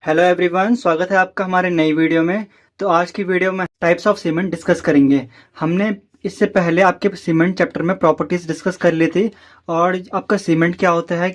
Hello everyone, स्वागत है आपका हमारे नई वीडियो में। तो आज की वीडियो में टाइप्स ऑफ सीमेंट डिस्कस करेंगे। हमने इससे पहले आपके सीमेंट चैप्टर में प्रॉपर्टीज डिस्कस कर ली थी और आपका सीमेंट क्या होता है,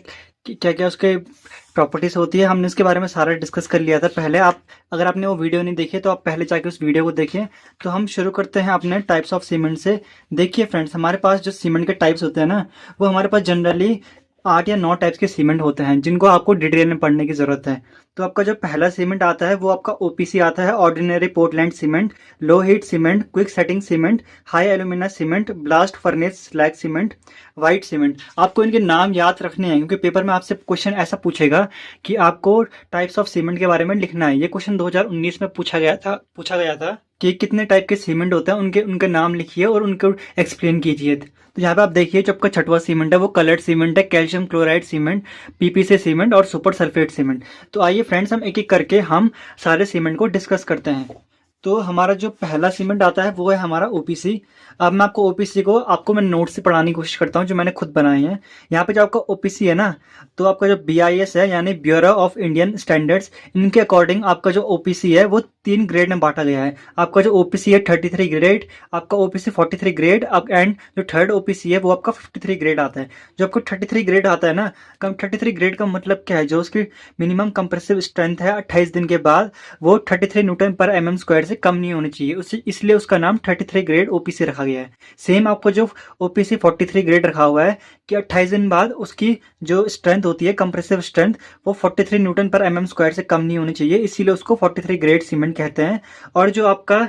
क्या क्या उसके प्रॉपर्टीज होती है, हमने इसके बारे में सारा डिस्कस कर लिया था पहले। आप अगर आपने वो वीडियो नहीं देखी तो आप पहले जाके उस वीडियो को देखिए। तो हम शुरू करते हैं अपने टाइप्स ऑफ सीमेंट से। देखिए फ्रेंड्स, हमारे पास जो सीमेंट के टाइप्स होते हैं ना, वो हमारे पास जनरली 8 या 9 टाइप्स के सीमेंट होते हैं जिनको आपको डिटेल में पढ़ने की ज़रूरत है। तो आपका जो पहला सीमेंट आता है वो आपका ओपीसी आता है, ordinary Portland cement, low heat cement, quick setting cement, high alumina cement, blast furnace slag cement, white cement. आपको इनके नाम याद रखने हैं क्योंकि पेपर में आपसे क्वेश्चन ऐसा पूछेगा कि आपको टाइप्स ऑफ सीमेंट के बारे में लिखना है। ये क्वेश्चन 2019 में पूछा गया था कि कितने टाइप के सीमेंट होते हैं, उनके उनके नाम लिखिए और उनको एक्सप्लेन कीजिए। तो यहाँ पे आप देखिए जो आपका छठवां सीमेंट है वो कलर्ड सीमेंट है, calcium chloride cement, PPC cement और सुपर सल्फेट सीमेंट। तो आइए फ्रेंड्स, हम एक एक करके हम सारे सीमेंट को डिस्कस करते हैं। तो हमारा जो पहला सीमेंट आता है वो है हमारा ओपीसी। अब मैं आपको ओपीसी को आपको मैं नोट से पढ़ाने की कोशिश करता हूँ जो मैंने खुद बनाए हैं। यहाँ पे जो आपका ओपीसी है ना, तो आपका जो बीआईएस है यानी ब्यूरो ऑफ इंडियन स्टैंडर्ड्स, इनके अकॉर्डिंग आपका जो ओपीसी है वो 3 ग्रेड में बांटा गया है। आपका जो ओपीसी है 33 ग्रेड, आपका ओपीसी 43 ग्रेड, अब एंड जो थर्ड ओपीसी है वो आपका 53 ग्रेड आता है। जो आपको 33 ग्रेड आता है ना, कम 33 ग्रेड का मतलब क्या है, जो उसकी मिनिमम कंप्रेसिव स्ट्रेंथ है 28 दिन के बाद वो 33 न्यूटन पर एमएम स्क्वायर से कम नहीं होनी चाहिए, उससे इसलिए उसका नाम 33 ग्रेड ओपीसी रखा गया है। सेम आपको जो ओपीसी 43 ग्रेड रखा हुआ है कि 28 दिन बाद उसकी जो स्ट्रेंथ होती है कंप्रेसिव स्ट्रेंथ वो 43 न्यूटन पर एमएम स्क्वायर से कम नहीं होनी चाहिए, इसीलिए उसको 43 ग्रेड सीमेंट कहते हैं। और जो आपका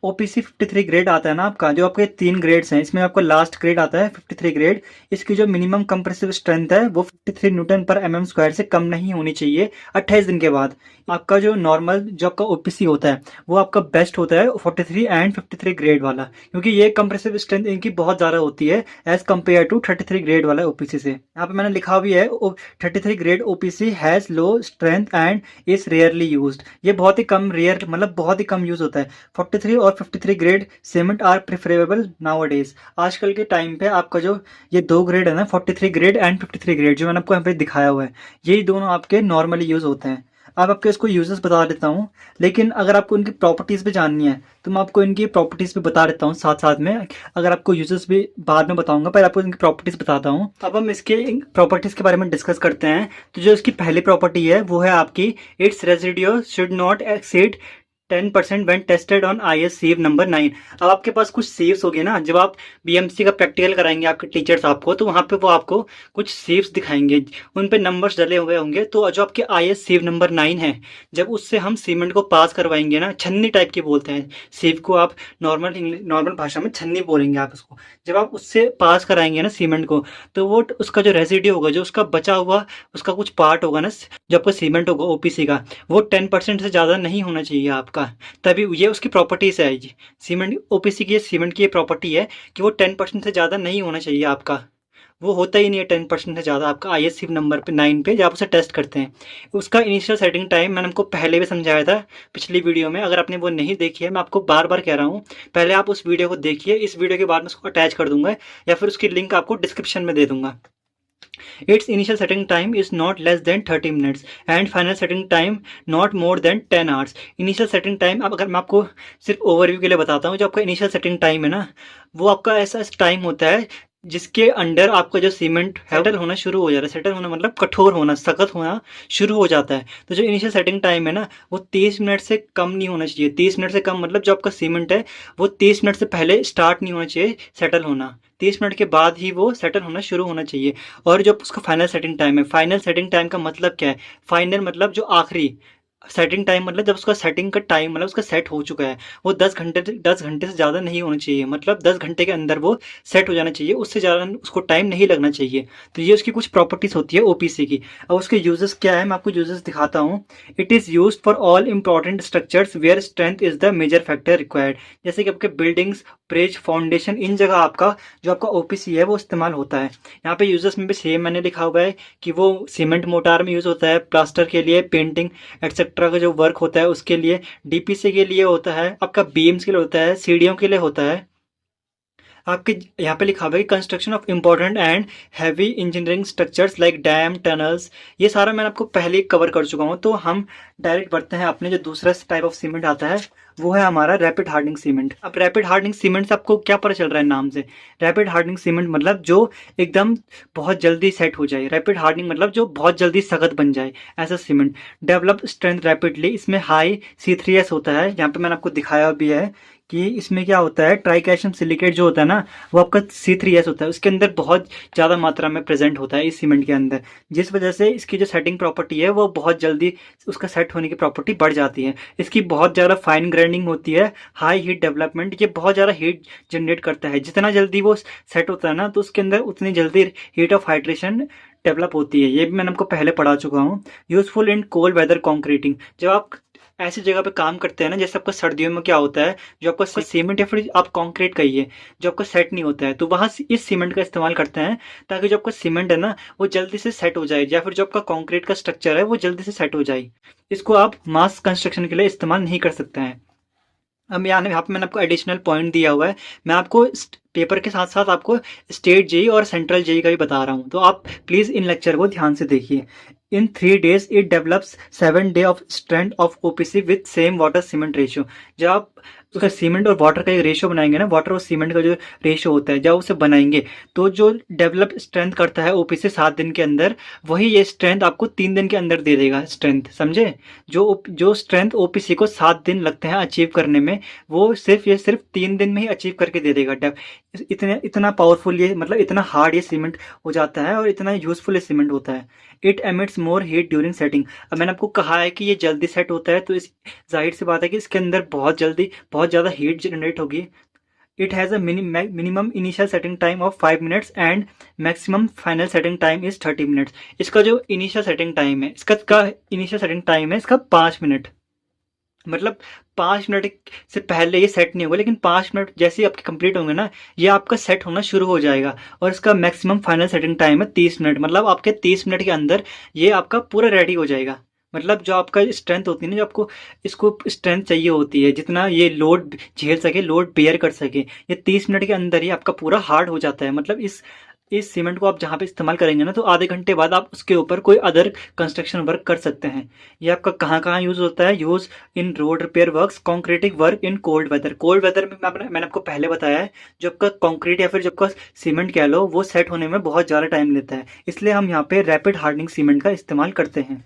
ओपीसी 53 ग्रेड आता है ना, आपका जो आपके 3 ग्रेड्स हैं इसमें आपका लास्ट ग्रेड आता है 53 ग्रेड। इसकी जो मिनिमम कंप्रेसिव स्ट्रेंथ है वो 53 न्यूटन पर एमएम स्क्वायर से कम नहीं होनी चाहिए 28 दिन के बाद। आपका जो नॉर्मल जो आपका ओपीसी होता है वो आपका बेस्ट होता है 43 एंड 53 ग्रेड वाला, क्योंकि ये कंप्रेसिव स्ट्रेंथ इनकी बहुत ज़्यादा होती है एज कम्पेयर टू 33 ग्रेड वाला ओपीसी से। यहाँ पे मैंने लिखा भी है 33 grade OPC has low strength and is rarely used. ये बहुत ही कम रेयर, मतलब बहुत ही कम यूज होता है। 43 और 53 grade cement are preferable nowadays. आजकल के टाइम पे आपका जो ये 2 ग्रेड है ना, 43 ग्रेड एंड 53 ग्रेड, जो मैंने आपको यहाँ पे दिखाया हुआ है, यही दोनों आपके नॉर्मली यूज होते हैं। अब आपको इसको यूजेस बता देता हूँ, लेकिन अगर आपको इनकी प्रॉपर्टीज़ भी जाननी है तो मैं आपको इनकी प्रॉपर्टीज़ भी बता देता हूँ साथ साथ में। अगर आपको यूजेस भी बाद में बताऊंगा, पर आपको इनकी प्रॉपर्टीज़ बताता हूँ। अब हम इसके प्रॉपर्टीज़ के बारे में डिस्कस करते हैं। तो जो इसकी पहली प्रॉपर्टी है वो है आपकी its residue should not exceed 10% when tested on IS sieve number 9। अब आपके पास कुछ सीव्स हो गए ना, जब आप बीएमसी का प्रैक्टिकल कराएंगे आपके टीचर्स आपको, तो वहाँ पे वो आपको कुछ सीव्स दिखाएंगे, उन पे नंबर्स डले हुए होंगे। तो जो आपके IS सीव नंबर 9 है, जब उससे हम सीमेंट को पास करवाएंगे ना, छन्नी टाइप की बोलते हैं सीव को, आप नॉर्मल भाषा में छन्नी बोलेंगे आप उसको। जब आप उससे पास कराएंगे ना सीमेंट को, तो वो उसका जो रेसिड्यू होगा, जो उसका बचा हुआ उसका कुछ पार्ट होगा ना, जो आपका सीमेंट होगा ओपीसी का, वो 10% से ज़्यादा नहीं होना चाहिए आपका। तभी ये उसकी प्रॉपर्टीज है। ये सीमेंट ओपीसी की सीमेंट की ये प्रॉपर्टी है कि वो 10% से ज़्यादा नहीं होना चाहिए आपका। वो होता ही नहीं है 10% से ज़्यादा आपका IS सिव नंबर पे 9 पे, जब आप उसे टेस्ट करते हैं। उसका इनिशियल सेटिंग टाइम मैंने आपको पहले भी समझाया था पिछली वीडियो में। अगर आपने वो नहीं देखी है, मैं आपको बार बार कह रहा हूँ, पहले आप उस वीडियो को देखिए। इस वीडियो के बाद मैं उसको अटैच कर दूंगा या फिर उसकी लिंक आपको डिस्क्रिप्शन में दे दूंगा। Its initial setting time is not less than 30 minutes and final setting time not more than 10 hours। Initial setting time, अब अगर मैं आपको सिर्फ ओवरव्यू के लिए बताता हूँ, जो आपका इनिशियल सेटिंग टाइम है ना, वो आपका ऐसा टाइम होता है जिसके अंडर आपका जो सीमेंट सेटल होना शुरू हो जाता है। सेटल होना मतलब कठोर होना, सख्त होना शुरू हो जाता है। तो जो इनिशियल सेटिंग टाइम है ना, वो 30 मिनट से कम नहीं होना चाहिए। 30 मिनट से कम मतलब जो आपका सीमेंट है वो 30 मिनट से पहले स्टार्ट नहीं होना चाहिए सेटल होना, 30 मिनट के बाद ही वो सेटल होना शुरू होना चाहिए। और जो उसका फाइनल सेटिंग टाइम है, फाइनल सेटिंग टाइम का मतलब क्या है, फाइनल मतलब जो आखिरी सेटिंग टाइम, मतलब जब उसका सेटिंग का टाइम मतलब उसका सेट हो चुका है, वो 10 घंटे से ज़्यादा नहीं होना चाहिए। मतलब 10 घंटे के अंदर वो सेट हो जाना चाहिए, उससे ज़्यादा उसको टाइम नहीं लगना चाहिए। तो ये उसकी कुछ प्रॉपर्टीज़ होती है ओपीसी की। अब उसके यूजेस क्या है, मैं आपको यूजेस दिखाता हूँ। It is use for all important structures where strength is the major factor required. जैसे कि आपके बिल्डिंग्स, ब्रिज, फाउंडेशन, इन जगह आपका जो आपका ओपीसी है वो इस्तेमाल होता है। यहाँ पे यूजेस में भी सेम मैंने लिखा हुआ है कि वो सीमेंट मोटार में यूज़ होता है, प्लास्टर के लिए, पेंटिंग एक्सेट्रा का जो वर्क होता है उसके लिए, डीपीसी के लिए होता है, आपका बीम्स के लिए होता है, सीढ़ियों के लिए होता है, आपके यहाँ पे लिखा हुआ है कि construction of important and heavy engineering structures like damn, tunnels, ये सारा मैंने आपको पहले ही कवर कर चुका हूँ। तो हम डायरेक्ट बढ़ते हैं अपने जो दूसरा टाइप ऑफ सीमेंट आता है, वो है हमारा रैपिड हार्डनिंग सीमेंट। अब रैपिड हार्डनिंग सीमेंट से आपको क्या पता चल रहा है नाम से? रैपिड हार्डनिंग सीमेंट मतलब जो एकदम बहुत जल्दी सेट हो जाए। रैपिड हार्डनिंग मतलब जो बहुत जल्दी सख्त बन जाए, ऐसा सीमेंट। डेवलप स्ट्रेंथ रैपिडली, इसमें हाई C3S होता है। यहाँ पे मैंने आपको दिखाया भी है कि इसमें क्या होता है, ट्राई कैल्शियम सिलिकेट जो होता है ना, वो आपका C3S होता है, उसके अंदर बहुत ज़्यादा मात्रा में प्रेजेंट होता है इस सीमेंट के अंदर, जिस वजह से इसकी जो सेटिंग प्रॉपर्टी है वो बहुत जल्दी उसका सेट होने की प्रॉपर्टी बढ़ जाती है। इसकी बहुत ज़्यादा फाइन ग्राइंडिंग होती है, हाई हीट डेवलपमेंट, ये बहुत ज़्यादा हीट जनरेट करता है। जितना जल्दी वो सेट होता है ना, तो उसके अंदर उतनी जल्दी हीट ऑफ हाइड्रेशन डेवलप होती है। ये भी मैंने आपको पहले पढ़ा चुका हूँ। Useful in cold weather concreting, जब आप ऐसी जगह पे काम करते हैं ना, जैसे आपका सर्दियों में क्या होता है, जो आपका सीमेंट या फिर आप कंक्रीट कहिए, जो आपका सेट नहीं होता है, तो वहाँ इस सीमेंट का इस्तेमाल करते हैं ताकि जो आपका सीमेंट है ना, वो जल्दी से सेट हो जाए, या फिर जो आपका कंक्रीट का स्ट्रक्चर है वो जल्दी से सेट हो जाए। इसको आप मास कंस्ट्रक्शन के लिए इस्तेमाल नहीं कर सकते हैं। अब यहाँ पे मैंने आपको एडिशनल पॉइंट दिया हुआ है। मैं आपको पेपर के साथ साथ आपको स्टेट जेई और सेंट्रल जेई का भी बता रहा हूँ, तो आप प्लीज़ इन लेक्चर को ध्यान से देखिए। इन 3 days it develops 7 day of strength of OPC with same water cement ratio. जब आप उसका सीमेंट और वाटर का एक रेशियो बनाएंगे ना, वाटर और सीमेंट का जो रेशियो होता है, जब उसे बनाएंगे तो जो डेवलप स्ट्रेंथ करता है OPC 7 दिन के अंदर, वही ये स्ट्रेंथ आपको 3 दिन के अंदर दे देगा स्ट्रेंथ, समझे? जो स्ट्रेंथ OPC को 7 दिन लगते हैं अचीव करने में, वो सिर्फ 3 दिन में ही अचीव करके दे देगा। इतना पावरफुल ये, मतलब इतना हार्ड ये सीमेंट हो जाता है और इतना यूजफुल ये सीमेंट होता है। It emits more heat during setting. अब मैंने आपको कहा है कि ये जल्दी सेट होता है, तो इस जाहिर सी बात है कि इसके अंदर बहुत ज़्यादा हीट जनरेट होगी। It has a minimum initial setting time of 5 minutes and maximum final setting time is 30 minutes। इसका जो इनिशियल सेटिंग टाइम है, इसका 5 मिनट, मतलब 5 मिनट से पहले ये सेट नहीं होगा, लेकिन 5 मिनट जैसे ही आपके कंप्लीट होंगे ना, ये आपका सेट होना शुरू हो जाएगा। और इसका मैक्सिमम फाइनल सेटिंग टाइम है 30 मिनट, मतलब आपके 30 मिनट के अंदर ये आपका पूरा रेडी हो जाएगा। मतलब जो आपका स्ट्रेंथ होती है ना, जो आपको इसको स्ट्रेंथ चाहिए होती है, जितना ये लोड झेल सके, लोड बेयर कर सके, ये 30 मिनट के अंदर ही आपका पूरा हार्ड हो जाता है। मतलब इस सीमेंट को आप जहाँ पे इस्तेमाल करेंगे ना, तो आधे घंटे बाद आप उसके ऊपर कोई अदर कंस्ट्रक्शन वर्क कर सकते हैं। ये आपका कहाँ कहाँ यूज़ होता है? Use in road repair works, concreting work in cold weather. Cold weather में मैंने आपको पहले बताया है, जो आपका कॉन्क्रीट या फिर जो आपका सीमेंट कह लो, वो सेट होने में बहुत ज़्यादा टाइम लेता है, इसलिए हम यहाँ पे रैपिड हार्डनिंग सीमेंट का इस्तेमाल करते हैं।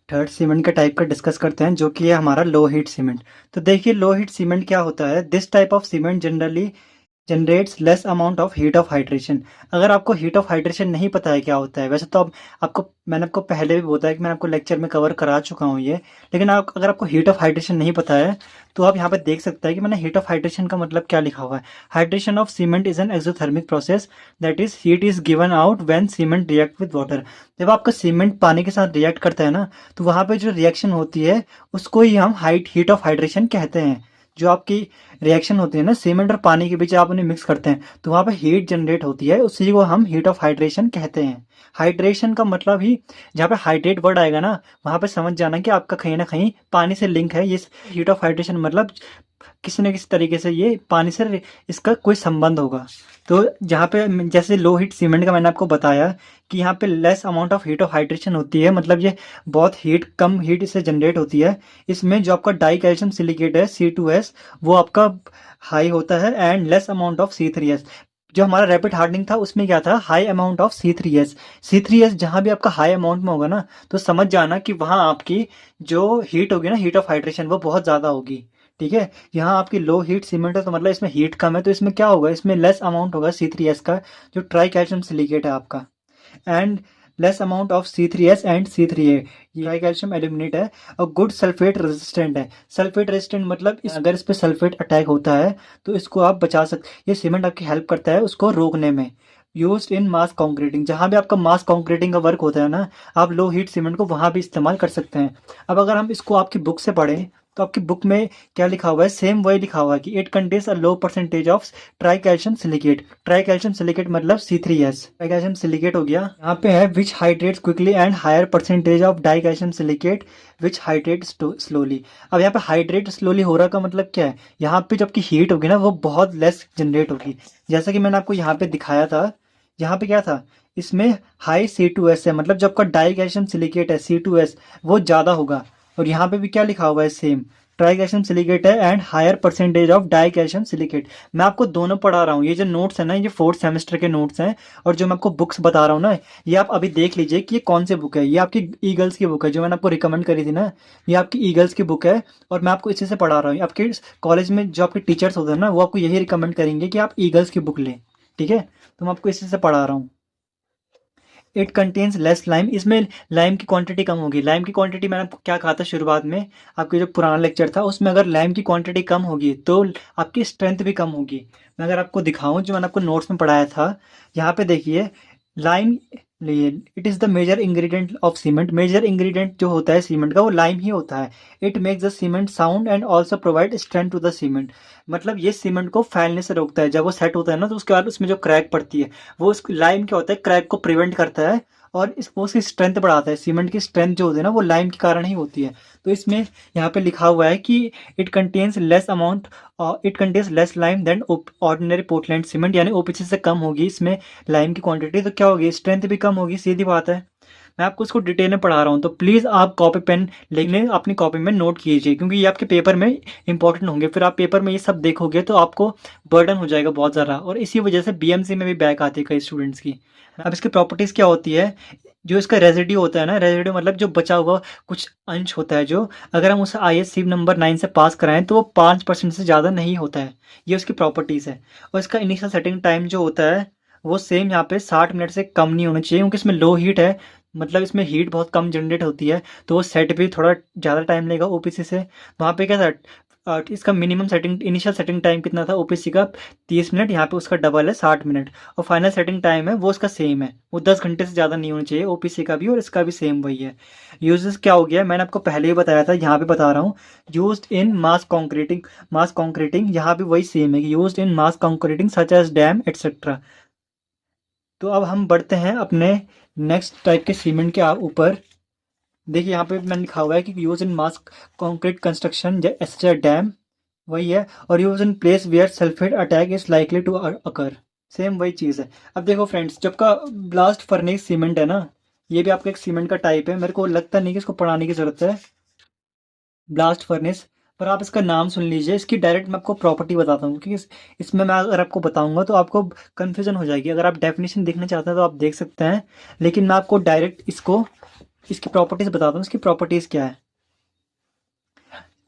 थर्ड सीमेंट का टाइप का डिस्कस करते हैं, जो कि है हमारा लो हीट सीमेंट। तो देखिए लो हीट सीमेंट क्या होता है। This type of cement generally generates less amount of heat of hydration. अगर आपको हीट ऑफ हाइड्रेशन नहीं पता है क्या होता है, वैसे तो मैंने आपको पहले भी बताया कि मैंने आपको लेक्चर में कवर करा चुका हूँ ये, लेकिन अगर आपको हीट ऑफ हाइड्रेशन नहीं पता है, तो आप यहाँ पे देख सकते हैं कि मैंने हीट ऑफ हाइड्रेशन का मतलब क्या लिखा हुआ है। Hydration of cement is an exothermic process, that is heat is given out when cement react with water. जब आपका सीमेंट पानी के साथ रिएक्ट करता है ना, तो वहाँ पे जो रिएक्शन होती है उसको ही हम हीट ऑफ हाइड्रेशन कहते हैं। जो आपकी रिएक्शन होती है ना, सीमेंट और पानी के बीच आप उन्हें मिक्स करते हैं, तो वहाँ पे हीट जनरेट होती है, उसी को हम हीट ऑफ हाइड्रेशन कहते हैं। हाइड्रेशन का मतलब ही, जहाँ पे हाइड्रेट वर्ड आएगा ना, वहाँ पे समझ जाना कि आपका कहीं ना कहीं पानी से लिंक है। ये हीट ऑफ हाइड्रेशन मतलब किसी न किसी तरीके से ये पानी से इसका कोई संबंध होगा। तो जहाँ पे जैसे लो हीट सीमेंट का मैंने आपको बताया कि यहाँ पे less amount of heat of hydration होती है, मतलब ये बहुत कम हीट इससे जनरेट होती है। इसमें जो आपका डाई कैल्शियम सिलिकेट है C2S, वो आपका हाई होता है, and less amount of C3S। जो हमारा रैपिड हार्डनिंग था उसमें क्या था, हाई अमाउंट ऑफ C3S। जहाँ भी आपका हाई अमाउंट में होगा ना, तो समझ जाना कि वहाँ आपकी जो हीट होगी ना, हीट ऑफ हाइड्रेशन, वो बहुत ज़्यादा होगी। ठीक है, यहाँ आपकी लो हीट सीमेंट है, तो मतलब इसमें हीट कम है, तो इसमें क्या होगा, इसमें लेस अमाउंट होगा C3S का, जो ट्राई कैल्शियम सिलिकेट है आपका, and less amount of C3S and C3A। ये ट्राई कैल्शियम एल्यूमिनेट है और गुड सल्फेट रेजिस्टेंट है। सल्फेट रेजिस्टेंट मतलब अगर इस पर सल्फेट अटैक होता है तो इसको आप बचा सकते, ये सीमेंट आपकी हेल्प करता है उसको रोकने में। यूज इन मास कॉन्क्रीटिंग, जहाँ भी आपका मास कॉन्क्रीटिंग का वर्क होता है ना, आप लो हीट सीमेंट को वहाँ भी इस्तेमाल कर सकते हैं। अब अगर हम इसको आपकी बुक से पढ़ें, तो आपकी बुक में क्या लिखा हुआ है, सेम वही लिखा हुआ है कि it contains a low percentage of try calcium silicate. Try calcium silicate मतलब C3S, ट्राई कैल्शियम सिलिकेट हो गया। यहाँ पे है which hydrates quickly and higher percentage of die calcium silicate which hydrate slowly. अब यहाँ पे हाइड्रेट स्लोली हो रहा का मतलब क्या है, यहाँ पे जब की हीट होगी ना वो बहुत लेस जनरेट होगी। जैसा कि मैंने आपको यहाँ पे दिखाया था, यहाँ पे क्या था, इसमें हाई C2S है, मतलब जब का डाई कैल्शियम सिलिकेट है C2S वो ज़्यादा होगा। और यहाँ पे भी क्या लिखा हुआ है, सेम ट्राई कैल्शियम सिलिकेट है and higher percentage of die calcium silicate. मैं आपको दोनों पढ़ा रहा हूँ, ये जो नोट्स है ना ये 4th सेमेस्टर के नोट्स हैं, और जो मैं आपको बुक्स बता रहा हूँ ना ये आप अभी देख लीजिए कि ये कौन सी बुक है। ये आपकी ईगल्स की बुक है जो मैंने आपको रिकमेंड करी थी ना, ये आपकी ईगल्स की बुक है और मैं आपको इसी से पढ़ा रहा हूँ। आपके कॉलेज में जो आपके टीचर्स होते हैं ना वो आपको यही रिकमेंड करेंगे कि आप ईगल्स की बुक लें, ठीक है। तो मैं आपको इसी से पढ़ा रहा हूँ। इट कंटेन्स लेस लाइम, इसमें लाइम की क्वांटिटी कम होगी। लाइम की क्वांटिटी मैंने आपको क्या कहा था शुरुआत में, आपके जो पुराना लेक्चर था उसमें अगर लाइम की क्वांटिटी कम होगी तो आपकी स्ट्रेंथ भी कम होगी। मैं अगर आपको दिखाऊं जो मैंने आपको नोट्स में पढ़ाया था, यहाँ पे देखिए lime, it is the major ingredient of cement. Major ingredient जो होता है सीमेंट का वो लाइम ही होता है। It makes the cement sound and also provide strength to the cement. मतलब ये सीमेंट को फैलने से रोकता है। जब वो सेट होता है ना तो उसके बाद उसमें जो क्रैक पड़ती है वो उस लाइम क्या होता है, क्रैक को प्रिवेंट करता है और वो उसकी स्ट्रेंथ बढ़ाता है। सीमेंट की स्ट्रेंथ जो होती है ना वो लाइम के कारण ही होती है। तो इसमें यहाँ पे लिखा हुआ है कि it contains less amount, it contains less lime then ordinary Portland cement, यानी OPC से कम होगी इसमें लाइम की क्वांटिटी, तो क्या होगी, स्ट्रेंथ भी कम होगी, सीधी बात है। मैं आपको इसको डिटेल में पढ़ा रहा हूँ तो प्लीज़ आप कॉपी पेन लिख लें, अपनी कॉपी में नोट कीजिए क्योंकि ये आपके पेपर में इंपॉर्टेंट होंगे। फिर आप पेपर में ये सब देखोगे तो आपको बर्डन हो जाएगा बहुत ज़्यादा, और इसी वजह से BMC में भी बैक आती है कई स्टूडेंट्स की। अब इसकी प्रॉपर्टीज़ क्या होती है, जो इसका रेजिड्यू होता है ना, रेजिड्यू मतलब जो बचा हुआ कुछ अंश होता है जो, अगर हम उसे ISC नंबर 9 से पास कराएं तो वो 5% से ज़्यादा नहीं होता है। ये उसकी प्रॉपर्टीज़ है। और इसका इनिशियल सेटिंग टाइम जो होता है वो सेम यहाँ पे 60 मिनट से कम नहीं होना चाहिए क्योंकि इसमें लो हीट है, मतलब इसमें हीट बहुत कम जनरेट होती है तो वो सेट भी थोड़ा ज़्यादा टाइम लेगा OPC से। वहाँ पे क्या था, इसका minimum setting initial setting time कितना था OPC का, 30 मिनट, यहाँ पे उसका डबल है 60 मिनट। और फाइनल सेटिंग टाइम है वो उसका सेम है, वो 10 घंटे से ज़्यादा नहीं होना चाहिए OPC का भी, और इसका भी सेम वही है। यूजेस क्या हो गया, मैंने आपको पहले ही बताया था, यहाँ पे बता रहा हूँ। Used in mass concreting, mass concreting यहाँ भी वही सेम है कि used in mass concreting such as dam etcetera. तो अब हम बढ़ते हैं अपने नेक्स्ट टाइप के सीमेंट के ऊपर। देखिए यहाँ पे मैंने लिखा हुआ है कि use in mass concrete construction as dam, वही है। और use in place where sulphate attack is likely to occur, same वही चीज़ है। अब देखो फ्रेंड्स, जब का ब्लास्ट फर्नेस सीमेंट है ना, ये भी आपका एक सीमेंट का टाइप है। मेरे को लगता नहीं कि इसको पढ़ाने की ज़रूरत है, ब्लास्ट फर्नेस, पर आप इसका नाम सुन लीजिए। इसकी डायरेक्ट मैं आपको प्रॉपर्टी बताता हूँ क्योंकि इसमें मैं अगर आपको बताऊंगा तो आपको कन्फ्यूजन हो जाएगी। अगर आप डेफिनेशन देखना चाहते हैं तो आप देख सकते हैं, लेकिन मैं आपको डायरेक्ट इसकी प्रॉपर्टीज बताता हूँ। इसकी प्रॉपर्टीज क्या है,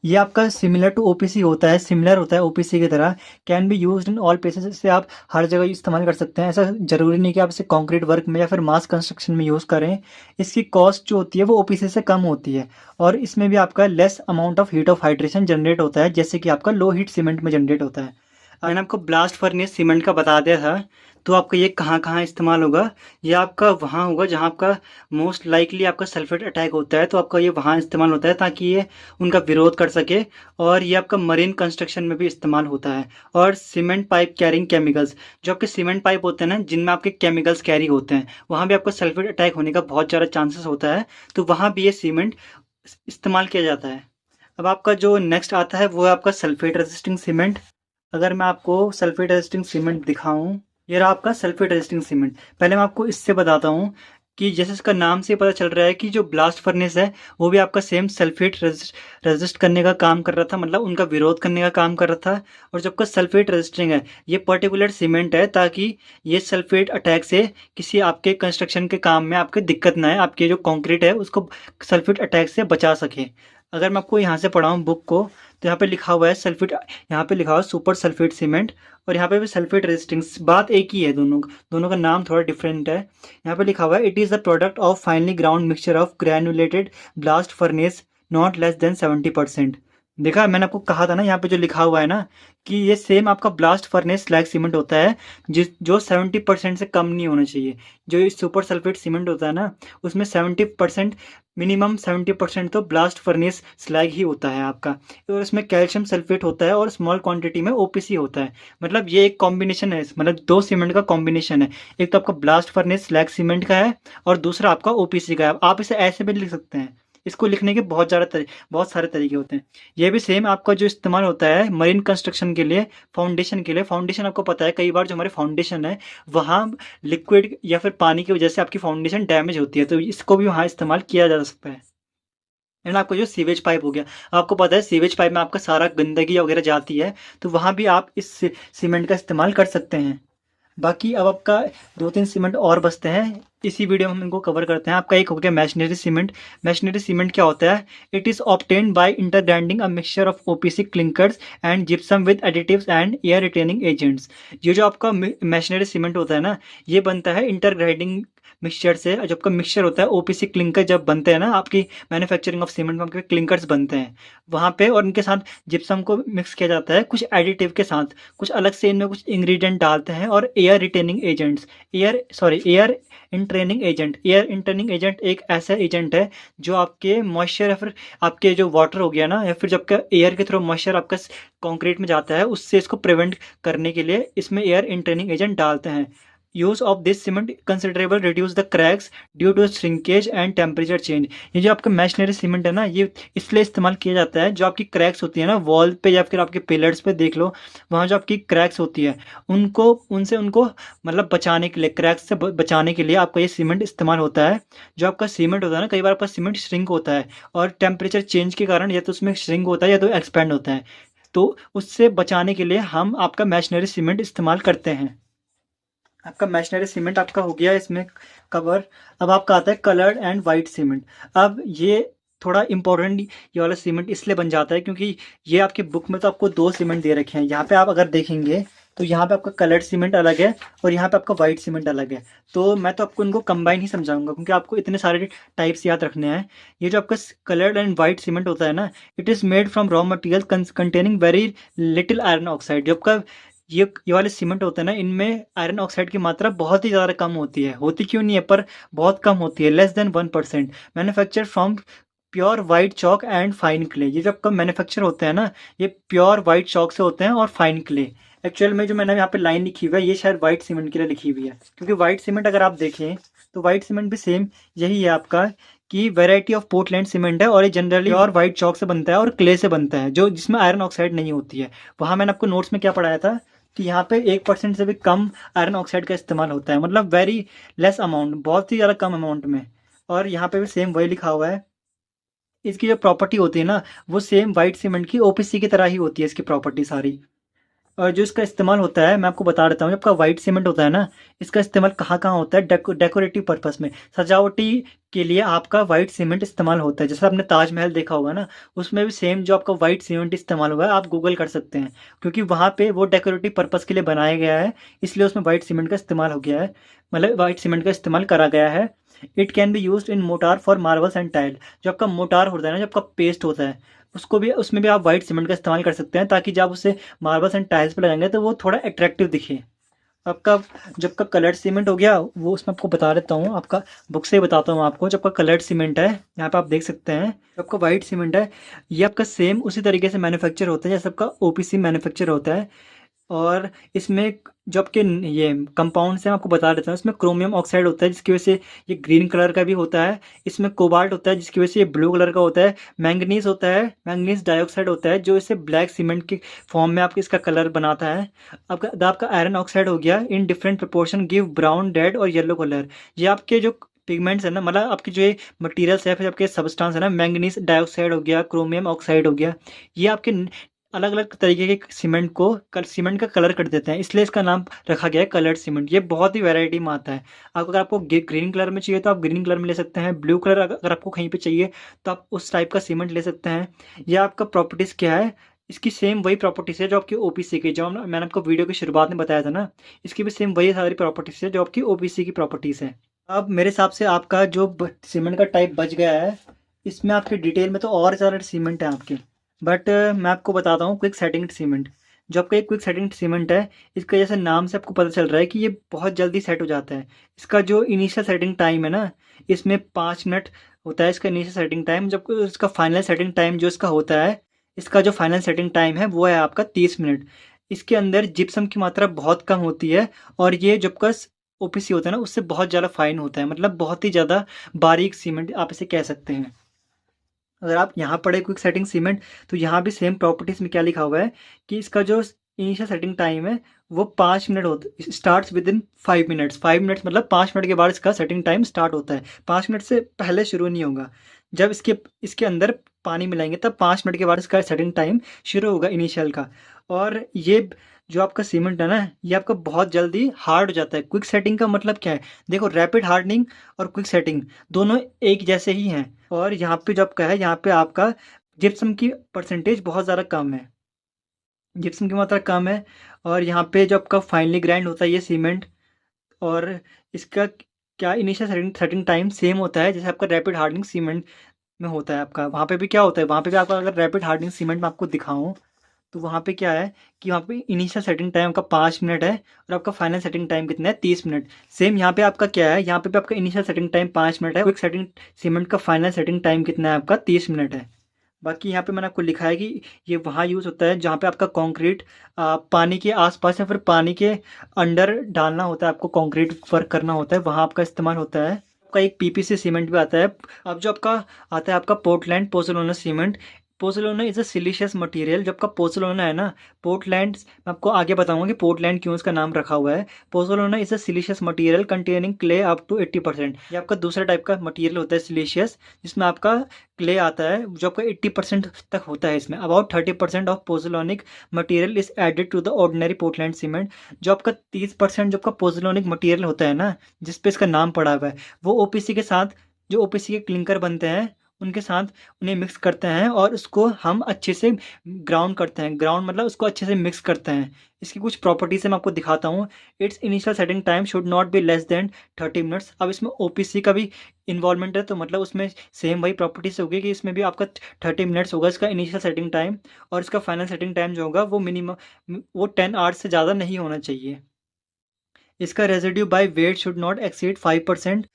ये आपका सिमिलर टू OPC होता है, सिमिलर होता है OPC की तरह। Can be used in all places, इसे आप हर जगह इस्तेमाल कर सकते हैं। ऐसा जरूरी नहीं कि आप इसे कंक्रीट वर्क में या फिर मास कंस्ट्रक्शन में यूज़ करें। इसकी कॉस्ट जो होती है वो OPC से कम होती है, और इसमें भी आपका less amount of heat of hydration generate होता है जैसे कि आपका लो हीट सीमेंट में जनरेट होता है। मैंने आपको ब्लास्ट फर्नेस सीमेंट का बता दिया था, तो आपका ये कहाँ कहाँ इस्तेमाल होगा, ये आपका वहाँ होगा जहाँ आपका मोस्ट लाइकली आपका सल्फेट अटैक होता है, तो आपका ये वहाँ इस्तेमाल होता है ताकि ये उनका विरोध कर सके। और ये आपका मरीन कंस्ट्रक्शन में भी इस्तेमाल होता है। और सीमेंट पाइप कैरिंग केमिकल्स, जो आपके सीमेंट पाइप होते हैं ना जिनमें आपके केमिकल्स कैरी होते हैं, वहाँ भी आपका सल्फेट अटैक होने का बहुत ज़्यादा चांसेस होता है, तो वहाँ भी ये सीमेंट इस्तेमाल किया जाता है। अब आपका जो नेक्स्ट आता है वो है आपका सल्फेट रेजिस्टिंग सीमेंट। अगर मैं आपको सल्फेट रेजिस्टिंग सीमेंट दिखाऊं, ये रहा आपका सल्फेट रेजिस्टिंग सीमेंट। पहले मैं आपको इससे बताता हूँ कि जैसे इसका नाम से पता चल रहा है कि जो ब्लास्ट फर्नेस है वो भी आपका सेम सल्फेट रेजिस्ट करने का काम कर रहा था, मतलब उनका विरोध करने का काम कर रहा था। और जब का सल्फेट रेजिस्टिंग है, ये पर्टिकुलर सीमेंट है ताकि ये सल्फेट अटैक से किसी आपके कंस्ट्रक्शन के काम में आपके दिक्कत ना है, आपके जो कंक्रीट है उसको सल्फेट अटैक से बचा सके। अगर मैं आपको यहाँ से पढ़ाऊँ बुक को, तो यहाँ पे लिखा हुआ है सल्फेट, यहाँ पे लिखा हुआ है सुपर सल्फेट सीमेंट, और यहाँ पे भी सल्फेट रेजिस्टिंग, बात एक ही है, दोनों का नाम थोड़ा डिफरेंट है। यहाँ पे लिखा हुआ है it is the product of finally ground mixture of granulated blast furnace not less than 70%। देखा, मैंने आपको कहा था ना, यहाँ पे जो लिखा हुआ है ना कि ये सेम आपका ब्लास्ट फर्नेस स्लैग सीमेंट होता है, जिस जो 70% से कम नहीं होना चाहिए। जो ये सुपर सल्फेट सीमेंट होता है ना, उसमें 70%, मिनिमम 70% तो ब्लास्ट फर्नेस स्लैग ही होता है आपका। और इसमें कैल्शियम सल्फेट होता है और स्मॉल क्वांटिटी में ओपीसी होता है। मतलब ये एक कॉम्बिनेशन है, मतलब दो सीमेंट का कॉम्बिनेशन है। एक तो आपका ब्लास्ट फर्नेस स्लैग सीमेंट का है और दूसरा आपका ओपीसी का है। आप इसे ऐसे भी लिख सकते हैं। इसको लिखने के बहुत सारे तरीके होते हैं। ये भी सेम आपका जो इस्तेमाल होता है मरीन कंस्ट्रक्शन के लिए, फाउंडेशन के लिए। फाउंडेशन आपको पता है, कई बार जो हमारे फाउंडेशन है वहाँ लिक्विड या फिर पानी की वजह से आपकी फाउंडेशन डैमेज होती है, तो इसको भी वहाँ इस्तेमाल किया जा सकता है। एंड आपका जो सीवेज पाइप हो गया, आपको पता है सीवेज पाइप में आपका सारा गंदगी वगैरह जाती है, तो वहाँ भी आप इस सीमेंट का इस्तेमाल कर सकते हैं। बाकी अब आपका दो तीन सीमेंट और बचते हैं, इसी वीडियो में हम इनको कवर करते हैं। आपका एक हो गया मैशनरी सीमेंट। मैशनरी सीमेंट क्या होता है? It is obtained by intergrinding a mixture of OPC clinkers and gypsum with additives and air retaining agents. ये जो आपका मैशनरी सीमेंट होता है ना, ये बनता है इंटरग्राइंडिंग मिक्सचर से। जब आपका मिक्सचर होता है ओपीसी क्लिंकर, जब बनते हैं ना आपकी मैन्युफैक्चरिंग ऑफ सीमेंट में, आपके क्लिंकर्स बनते हैं वहाँ पे, और इनके साथ जिप्सम को मिक्स किया जाता है कुछ एडिटिव के साथ। कुछ अलग से इनमें कुछ इंग्रेडिएंट डालते हैं, और air retaining agents, air entraining agent. Air entraining agent एक ऐसा एजेंट है जो आपके मॉइस्चर या फिर आपके जो वाटर हो गया ना, या फिर जब का एयर के थ्रू मॉइस्चर आपका कंक्रीट में जाता है, उससे इसको प्रिवेंट करने के लिए इसमें एयर इंट्रेनिंग एजेंट डालते हैं। Use of this cement considerable reduce the cracks due to shrinkage and temperature change. ये जो आपका मैशनरी सीमेंट है ना, ये इसलिए इस्तेमाल किया जाता है, जो आपकी क्रैक्स होती है ना वॉल पे या फिर आपके पिलर्स पे देख लो, वहाँ जो आपकी क्रैक्स होती है उनको मतलब बचाने के लिए, क्रैक्स से बचाने के लिए आपका ये सीमेंट इस्तेमाल होता है। जो आपका सीमेंट होता है ना, कई बार आपका सीमेंट श्रिंक होता है, और टेम्परेचर चेंज के कारण या तो उसमें श्रिंक होता है या तो एक्सपेंड होता है, तो उससे बचाने के लिए हम आपका मैशनरी सीमेंट इस्तेमाल करते हैं। आपका मैशनरी सीमेंट आपका हो गया इसमें कवर। अब आपका आता है कलर्ड एंड वाइट सीमेंट। अब ये थोड़ा इंपॉर्टेंट ये वाला सीमेंट इसलिए बन जाता है क्योंकि ये आपकी बुक में तो आपको दो सीमेंट दे रखे हैं। यहाँ पे आप अगर देखेंगे तो यहाँ पे आपका कलर्ड सीमेंट अलग है और यहाँ पे आपका वाइट सीमेंट अलग है। तो मैं तो आपको इनको कंबाइन ही समझाऊंगा क्योंकि आपको इतने सारे टाइप्स याद रखने हैं। ये जो आपका कलर्ड एंड वाइट सीमेंट होता है ना, it is made from raw material containing very little iron oxide. जो आपका ये वाले सीमेंट होते हैं ना, इनमें आयरन ऑक्साइड की मात्रा बहुत ही ज़्यादा कम होती है। होती क्यों नहीं है, पर बहुत कम होती है, less than 1%। Manufacture from pure white chalk and fine clay. ये जब कम मैन्युफैक्चर होते हैं ना, ये प्योर वाइट चॉक से होते हैं और फाइन क्ले। एक्चुअल में जो मैंने यहाँ पे लाइन लिखी हुई है, ये शायद वाइट सीमेंट के लिए लिखी हुई है, क्योंकि वाइट सीमेंट अगर आप देखें तो वाइट सीमेंट भी सेम यही है आपका, कि वैरायटी ऑफ पोर्टलैंड सीमेंट है, और ये जनरली और वाइट चॉक से बनता है और क्ले से बनता है, जो जिसमें आयरन ऑक्साइड नहीं होती है। वहाँ मैंने आपको नोट्स में क्या पढ़ाया था कि यहाँ पे 1% से भी कम आयरन ऑक्साइड का इस्तेमाल होता है, मतलब वेरी लेस अमाउंट, बहुत ही ज़्यादा कम अमाउंट में। और यहाँ पे भी सेम वही लिखा हुआ है। इसकी जो प्रॉपर्टी होती है ना, वो सेम वाइट सीमेंट की ओपीसी की तरह ही होती है इसकी प्रॉपर्टी सारी। और जो इसका इस्तेमाल होता है मैं आपको बता देता हूँ। आपका वाइट सीमेंट होता है ना, इसका इस्तेमाल कहाँ कहाँ होता है? डेकोरेटिव पर्पस में, सजावटी के लिए आपका वाइट सीमेंट इस्तेमाल होता है। जैसे आपने ताजमहल देखा होगा ना, उसमें भी सेम जो आपका वाइट सीमेंट इस्तेमाल हुआ है, आप गूगल कर सकते हैं, क्योंकि वहाँ पे वो डेकोरेटिव पर्पस के लिए बनाया गया है, इसलिए उसमें वाइट सीमेंट का इस्तेमाल हो गया है, मतलब वाइट सीमेंट का इस्तेमाल करा गया है। It can be use in motor for marbles and tile. जो आपका मोटार होता है ना, जो आपका पेस्ट होता है, उसको भी, उसमें भी आप वाइट सीमेंट का इस्तेमाल कर सकते हैं, ताकि जब उसे मार्बल्स एंड टाइल्स पे लगाएंगे तो वो थोड़ा अट्रैक्टिव दिखे। आपका जब का कलर्ड सीमेंट हो गया, वो उसमें आपको बता देता हूँ, आपका बुक से ही बताता हूँ आपको। जब का कलर्ड सीमेंट है, यहाँ पे आप देख सकते हैं, जब आपका वाइट सीमेंट है, ये आपका सेम उसी तरीके से मैन्युफैक्चर होता है जैसे आपका ओपीसी मैन्युफैक्चर होता है। और इसमें जो आपके ये कंपाउंड्स हैं, आपको बता देता हूँ। इसमें क्रोमियम ऑक्साइड होता है, जिसकी वजह से ये ग्रीन कलर का भी होता है। इसमें कोबाल्ट होता है, जिसकी वजह से ये ब्लू कलर का होता है। मैंगनीज होता है, मैंगनीज डाइऑक्साइड होता है, जो इसे ब्लैक सीमेंट के फॉर्म में आपके इसका कलर बनाता है। आपका आयरन ऑक्साइड हो गया, in different proportion give brown, red और येलो कलर। ये आपके जो पिगमेंट्स है ना, मतलब आपके जो ये मटेरियल्स है, फिर आपके सब्सटेंस है ना, मैंगनीज डाइऑक्साइड हो गया, क्रोमियम ऑक्साइड हो गया, ये आपके अलग अलग तरीके के सीमेंट को सीमेंट का कलर कर देते हैं, इसलिए इसका नाम रखा गया है कलर्ड सीमेंट। ये बहुत ही वैरायटी में आता है। अगर आपको ग्रीन कलर में चाहिए तो आप ग्रीन कलर में ले सकते हैं। ब्लू कलर अगर आपको कहीं पे चाहिए तो आप उस टाइप का सीमेंट ले सकते हैं। ये आपका प्रॉपर्टीज़ क्या है, इसकी सेम वही प्रॉपर्टीज़ है जो आपकी ओपीसी की, जो मैंने आपको वीडियो की शुरुआत में बताया था ना, इसकी भी सेम वही सारी प्रॉपर्टीज़ है जो आपकी ओपीसी की प्रॉपर्टीज़ है। अब मेरे हिसाब से आपका जो सीमेंट का टाइप बच गया है, इसमें आपके डिटेल में तो और ज़्यादा सीमेंट है आपके। बट मैं आपको बताता हूँ क्विक सेटिंग सीमेंट। जो आपका एक क्विक सेटिंग सीमेंट है, इसका जैसे नाम से आपको पता चल रहा है कि ये बहुत जल्दी सेट हो जाता है। इसका जो इनिशियल सेटिंग टाइम है ना, इसमें 5 मिनट होता है इसका इनिशियल सेटिंग टाइम, जब इसका फाइनल सेटिंग टाइम जो इसका होता है, इसका जो फाइनल सेटिंग टाइम है वो है आपका 30 मिनट। इसके अंदर जिप्सम की मात्रा बहुत कम होती है, और ये जो आपका ओपीसी होता है ना, उससे बहुत ज़्यादा फाइन होता है, मतलब बहुत ही ज़्यादा बारीक सीमेंट आप इसे कह सकते हैं। अगर आप यहाँ पढ़े क्विक सेटिंग सीमेंट, तो यहाँ भी सेम प्रॉपर्टीज में क्या लिखा हुआ है कि इसका जो इनिशियल सेटिंग टाइम है वो 5 मिनट होता, starts with in 5 minutes. 5 minutes मतलब 5 मिनट के बाद इसका सेटिंग टाइम स्टार्ट होता है, 5 मिनट से पहले शुरू नहीं होगा। जब इसके इसके अंदर पानी मिलाएंगे तब 5 मिनट के बाद इसका सेटिंग टाइम शुरू होगा इनिशियल का। और ये जो आपका सीमेंट है ना, ये आपका बहुत जल्दी हार्ड हो जाता है। क्विक सेटिंग का मतलब क्या है, देखो रैपिड हार्डनिंग और क्विक सेटिंग दोनों एक जैसे ही हैं। और यहाँ पे जो आपका है, यहाँ पे आपका जिप्सम की परसेंटेज बहुत ज़्यादा कम है, जिप्सम की मात्रा कम है। और यहाँ पे जो आपका फाइनली ग्राइंड होता है ये सीमेंट, और इसका क्या initial setting setting time same होता है जैसे आपका रैपिड हार्डनिंग सीमेंट में होता है। आपका वहाँ पे भी क्या होता है, वहाँ पे भी आपका अगर रैपिड हार्डनिंग सीमेंट में आपको दिखाऊं, तो वहाँ पे क्या है कि वहाँ पे इनिशियल सेटिंग टाइम आपका 5 मिनट है, और आपका फाइनल सेटिंग टाइम कितना है, 30 मिनट। सेम यहाँ पे आपका क्या है, यहाँ पे भी आपका इनिशियल सेटिंग टाइम 5 मिनट है, क्विक सेटिंग सीमेंट का फाइनल सेटिंग टाइम कितना है आपका, 30 मिनट है। बाकी यहाँ पे मैंने आपको लिखा है कि ये वहाँ यूज़ होता है जहाँ पे आपका कंक्रीट पानी के आसपास या फिर पानी के अंडर डालना होता है, आपको कंक्रीट वर्क करना होता है, वहाँ आपका इस्तेमाल होता है। आपका एक पीपीसी सीमेंट भी आता है। अब जो आपका आता है आपका Portland pozzolana cement. Pozzolana is a siliceous material. जो आपका पोज़ोलाना है ना, पोर्टलैंड मैं आपको आगे बताऊंगा कि पोर्टलैंड क्यों इसका नाम रखा हुआ है। Pozzolana is a siliceous material containing clay up to 80%। ये आपका दूसरा टाइप का मटेरियल होता है सिलिशियस, जिसमें आपका क्ले आता है जो आपका 80% तक होता है। इसमें about 30% of pozzolanic material is added to the ordinary Portland cement. जो आपका 30% जो आपका पोज़ोलानिक मटेरियल होता है ना, जिस पे इसका नाम पड़ा हुआ है, वो ओपीसी के साथ, जो ओपीसी के क्लिंकर बनते हैं उनके साथ उन्हें मिक्स करते हैं, और उसको हम अच्छे से ग्राउंड करते हैं। ग्राउंड मतलब उसको अच्छे से मिक्स करते हैं। इसकी कुछ प्रॉपर्टीज मैं आपको दिखाता हूँ। It's initial setting time should not be less than 30 minutes. अब इसमें ओपीसी का भी इन्वॉल्वमेंट है, तो मतलब उसमें सेम वही प्रॉपर्टीज होगी कि इसमें भी आपका 30 मिनट्स होगा इसका इनिशियल सेटिंग टाइम, और इसका फाइनल सेटिंग टाइम जो होगा वो मिनिमम वो 10 आवर्स से ज़्यादा नहीं होना चाहिए। इसका residue by weight should not exceed 5%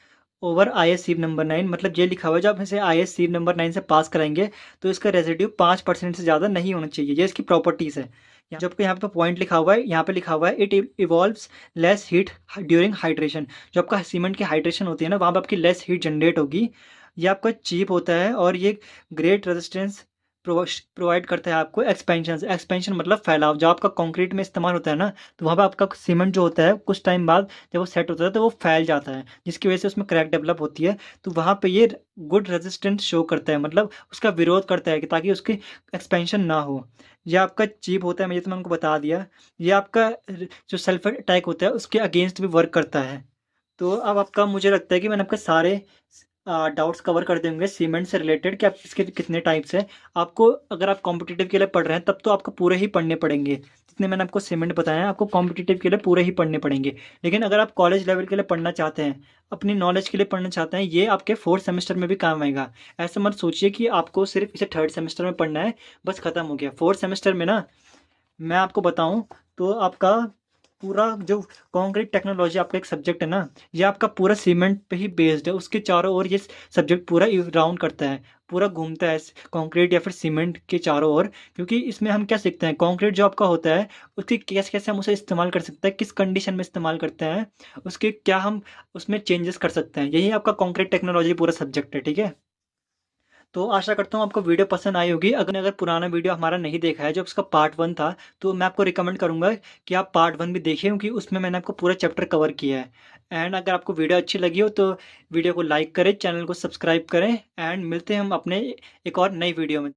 over IS sieve number 9। मतलब ये लिखा हुआ है जब इसे IS सीव नंबर 9 से पास कराएंगे तो इसका रेजिड्यू 5% से ज़्यादा नहीं होना चाहिए। ये इसकी प्रॉपर्टीज़ है। जबकि यहाँ पे पॉइंट लिखा हुआ है, यहाँ पे लिखा हुआ है it evolves less heat during hydration. जो आपका सीमेंट की हाइड्रेशन होती है ना, वहाँ पर आपकी लेस हीट जनरेट होगी। ये आपका चीप होता है, और ये ग्रेट रेजिस्टेंस प्रोवाइड करता है आपको। एक्सपेंशन, एक्सपेंशन मतलब फैलाव। जब आपका कंक्रीट में इस्तेमाल होता है ना, तो वहाँ पे आपका सीमेंट जो होता है कुछ टाइम बाद जब वो सेट होता है तो वो फैल जाता है, जिसकी वजह से उसमें क्रैक डेवलप होती है। तो वहाँ पे ये गुड रेजिस्टेंस शो करता है, मतलब उसका विरोध करता है कि ताकि उसकी एक्सपेंशन ना हो। ये आपका चीप होता है, मैं उनको बता दिया। ये आपका जो सल्फर अटैक होता है उसके अगेंस्ट भी वर्क करता है। तो अब आपका मुझे लगता है कि मैंने आपके सारे डाउट्स कवर कर देंगे सीमेंट से रिलेटेड कि आप इसके कितने टाइप्स हैं। आपको अगर आप कॉम्पिटिटिव के लिए पढ़ रहे हैं तब तो आपको पूरे ही पढ़ने पड़ेंगे। जितने मैंने आपको सीमेंट बताया है आपको कॉम्पिटिटिव के लिए पूरे ही पढ़ने पड़ेंगे। लेकिन अगर आप कॉलेज लेवल के लिए पढ़ना चाहते हैं, अपनी नॉलेज के लिए पढ़ना चाहते हैं, ये आपके 4th सेमेस्टर में भी काम आएगा। ऐसा मत सोचिए कि आपको सिर्फ इसे 3rd सेमेस्टर में पढ़ना है, बस खत्म हो गया। 4th सेमेस्टर में ना, मैं आपको बताऊं तो आपका पूरा जो कंक्रीट टेक्नोलॉजी आपका एक सब्जेक्ट है ना, ये आपका पूरा सीमेंट पे ही बेस्ड है। उसके चारों ओर ये सब्जेक्ट पूरा राउंड करता है, पूरा घूमता है कंक्रीट या फिर सीमेंट के चारों ओर। क्योंकि इसमें हम क्या सीखते हैं, कंक्रीट जो आपका होता है उसकी कैसे कैसे हम उसे इस्तेमाल कर सकते हैं, किस कंडीशन में इस्तेमाल करते हैं, उसके क्या हम उसमें चेंजेस कर सकते हैं। यही आपका कंक्रीट टेक्नोलॉजी पूरा सब्जेक्ट है, ठीक है। तो आशा करता हूँ आपको वीडियो पसंद आई होगी। अगर अगर पुराना वीडियो हमारा नहीं देखा है, जब उसका पार्ट 1 था, तो मैं आपको रिकमेंड करूँगा कि आप पार्ट 1 भी देखिए, क्योंकि उसमें मैंने आपको पूरा चैप्टर कवर किया है। एंड अगर आपको वीडियो अच्छी लगी हो तो वीडियो को लाइक करें, चैनल को सब्सक्राइब करें, एंड मिलते हैं हम अपने एक और नई वीडियो में।